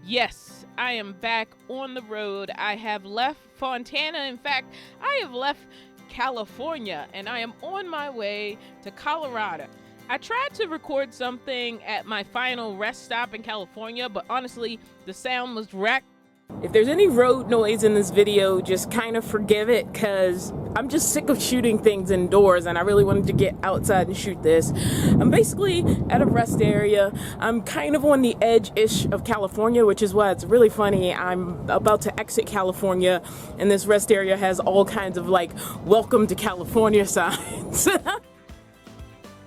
Yes, I am back on the road. I have left Fontana. In fact, I have left California, and I am on my way to Colorado. I tried to record something at my final rest stop in California, but honestly, the sound was wrecked. If there's any road noise in this video, just kind of forgive it, because I'm just sick of shooting things indoors and I really wanted to get outside and shoot this. I'm basically at a rest area. I'm kind of on the edge-ish of California, which is why it's really funny. I'm about to exit California and this rest area has all kinds of like, welcome to California signs.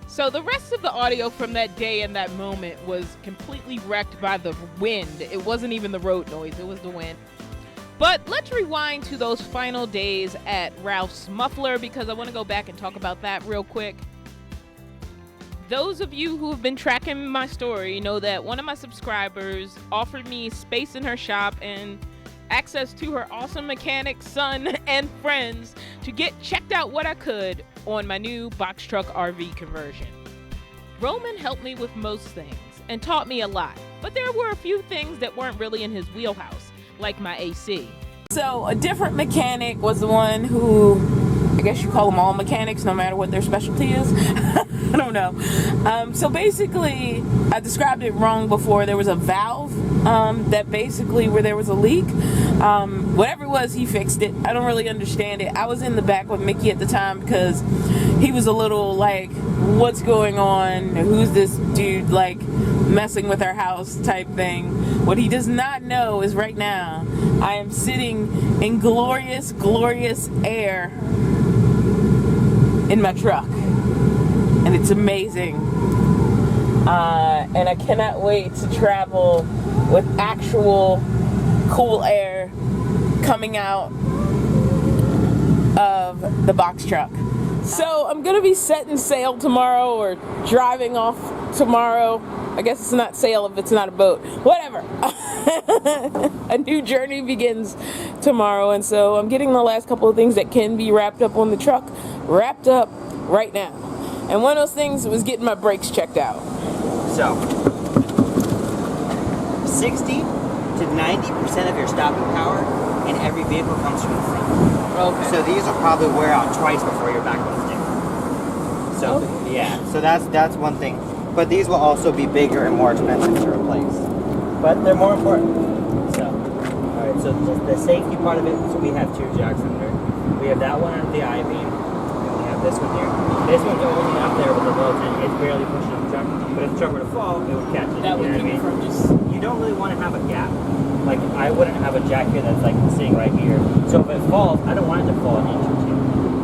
So the rest of the audio from that day and that moment was completely wrecked by the wind. It wasn't even the road noise, it was the wind. But let's rewind to those final days at Ralph's Muffler, because I want to go back and talk about that real quick. Those of you who have been tracking my story know that one of my subscribers offered me space in her shop and access to her awesome mechanic, son, and friends to get checked out what I could on my new BoxTruck RV conversion. Roman helped me with most things and taught me a lot, but there were a few things that weren't really in his wheelhouse, like my AC. So a different mechanic was the one who, I guess you call them all mechanics no matter what their specialty is. I don't know. So basically, I described it wrong before. There was a valve that basically where there was a leak. Whatever it was, he fixed it. I don't really understand it. I was in the back with Mickey at the time because he was a little like, what's going on? Who's this dude like messing with our house type thing? What he does not know is right now I am sitting in glorious, glorious air in my truck. And it's amazing. And I cannot wait to travel with actual cool air coming out of the BoxTruck. So I'm gonna be setting sail tomorrow or driving off tomorrow. I guess it's not sail if it's not a boat. Whatever. A new journey begins tomorrow, and so I'm getting the last couple of things that can be wrapped up on the truck wrapped up right now. And one of those things was getting my brakes checked out. So, 60 to 90% of your stopping power in every vehicle comes from the front. Okay. So these will probably wear out twice before you're back on the stick. So, okay. Yeah, so that's one thing. But these will also be bigger and more expensive to replace. But they're more important. So, alright, so the safety part of it, so we have two jacks under. We have that one under the I-beam. This one here. This one's only up there with the low end. It's barely pushing on the truck. But if the truck were to fall, it would catch it. That would keep it from just... You don't really want to have a gap. Like, I wouldn't have a jack here that's like sitting right here. So if it falls, I don't want it to fall an inch or two.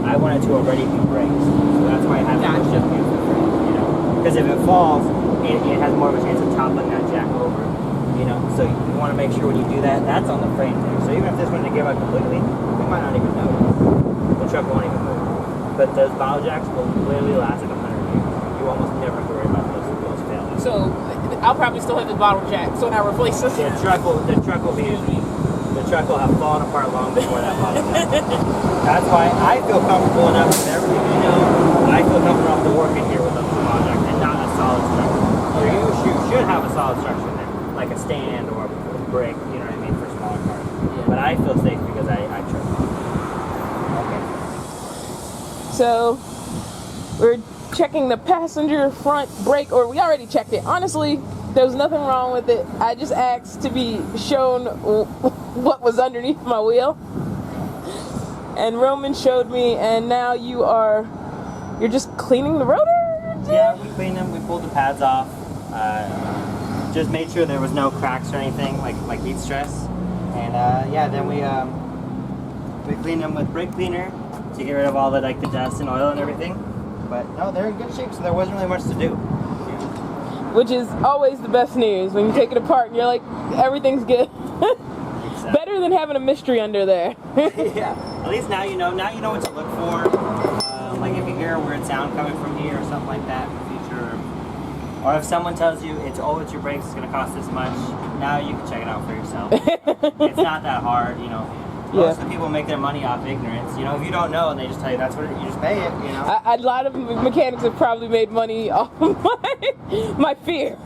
I want it to already be braced. So that's why I have it just use the frame, you know. Because if it falls, it has more of a chance of toppling that jack over. You know, so you want to make sure when you do that, that's on the frame there. So even if this one to give out completely, we might not even notice. The truck won't even move. But those bottle jacks will literally last like 100 years. You almost never have to worry about those failing. So I'll probably still have the bottle jack, so when I replace this, the truck will have fallen apart long before that bottle jack. That's why I feel comfortable enough with everything you know. I feel comfortable enough to work in here with a bottle jack and not a solid structure. So you should have a solid structure in there, like a stand or a brick, you know what I mean, for smaller cars. Yeah. But I feel safe because I trust it. So we're checking the passenger front brake, or we already checked it. Honestly, there was nothing wrong with it. I just asked to be shown what was underneath my wheel. And Roman showed me, and now you're just cleaning the rotor? Yeah, we cleaned them, we pulled the pads off. Just made sure there was no cracks or anything like heat stress. And yeah, then we cleaned them with brake cleaner to get rid of all the the dust and oil and everything. But no, they're in good shape, so there wasn't really much to do. Which is always the best news when you take it apart and you're like, everything's good. Exactly. Better than having a mystery under there. Yeah, at least now you know what to look for. Like if you hear a weird sound coming from here or something like that in the future, Or if someone tells you it's your brakes, it's going to cost this much, now you can check it out for yourself. It's not that hard, you know. Most of the people make their money off ignorance. You know, if you don't know and they just tell you that's what it is, you just pay it, you know. A lot of mechanics have probably made money off of my fear.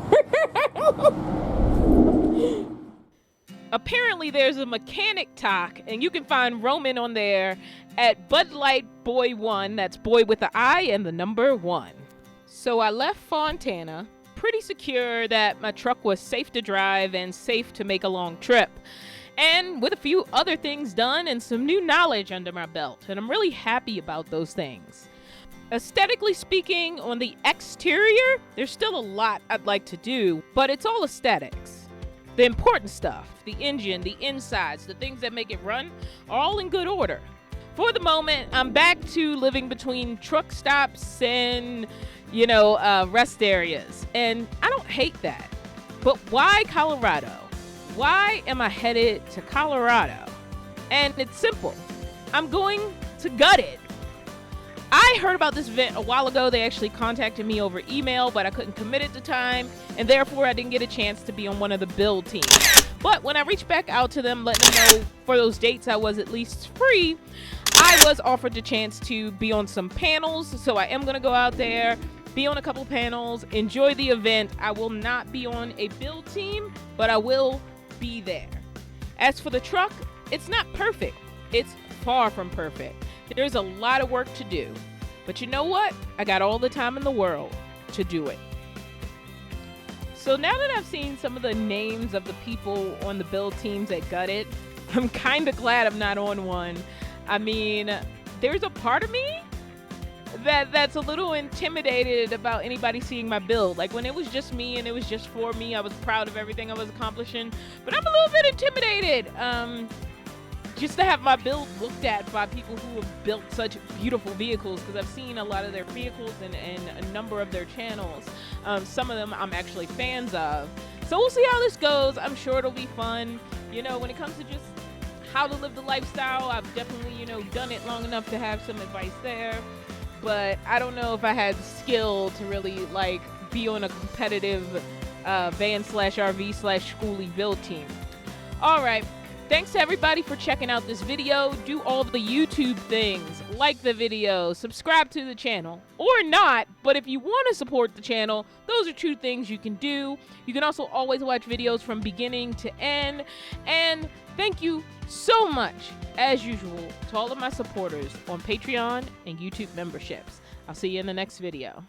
Apparently there's a mechanic talk, and you can find Roman on there at Bud Light Boy 1. That's boy with the I and the number 1. So I left Fontana, pretty secure that my truck was safe to drive and safe to make a long trip. And with a few other things done and some new knowledge under my belt. And I'm really happy about those things. Aesthetically speaking, on the exterior, there's still a lot I'd like to do, but it's all aesthetics. The important stuff, the engine, the insides, the things that make it run, are all in good order. For the moment, I'm back to living between truck stops and, rest areas. And I don't hate that. But why Colorado? Why am I headed to Colorado? And it's simple. I'm going to gut it. I heard about this event a while ago. They actually contacted me over email, but I couldn't commit at the time, and therefore I didn't get a chance to be on one of the build teams. But when I reached back out to them, letting them know for those dates I was at least free, I was offered the chance to be on some panels. So I am going to go out there, be on a couple panels, enjoy the event. I will not be on a build team, but I will be there. As for the truck, it's not perfect. It's far from perfect. There's a lot of work to do, but you know what? I got all the time in the world to do it. So now that I've seen some of the names of the people on the build teams that gut it, I'm kind of glad I'm not on one. I mean, there's a part of me that's a little intimidated about anybody seeing my build. Like when it was just me and it was just for me, I was proud of everything I was accomplishing, but I'm a little bit intimidated. Just to have my build looked at by people who have built such beautiful vehicles, because I've seen a lot of their vehicles and a number of their channels. Some of them I'm actually fans of. So we'll see how this goes. I'm sure it'll be fun. When it comes to just how to live the lifestyle, I've definitely, done it long enough to have some advice there. But I don't know if I had the skill to really, be on a competitive van/RV/schoolie build team. All right. Thanks to everybody for checking out this video. Do all the YouTube things. Like the video, subscribe to the channel, or not, but if you want to support the channel, those are 2 things you can do. You can also always watch videos from beginning to end. And thank you so much, as usual, to all of my supporters on Patreon and YouTube memberships. I'll see you in the next video.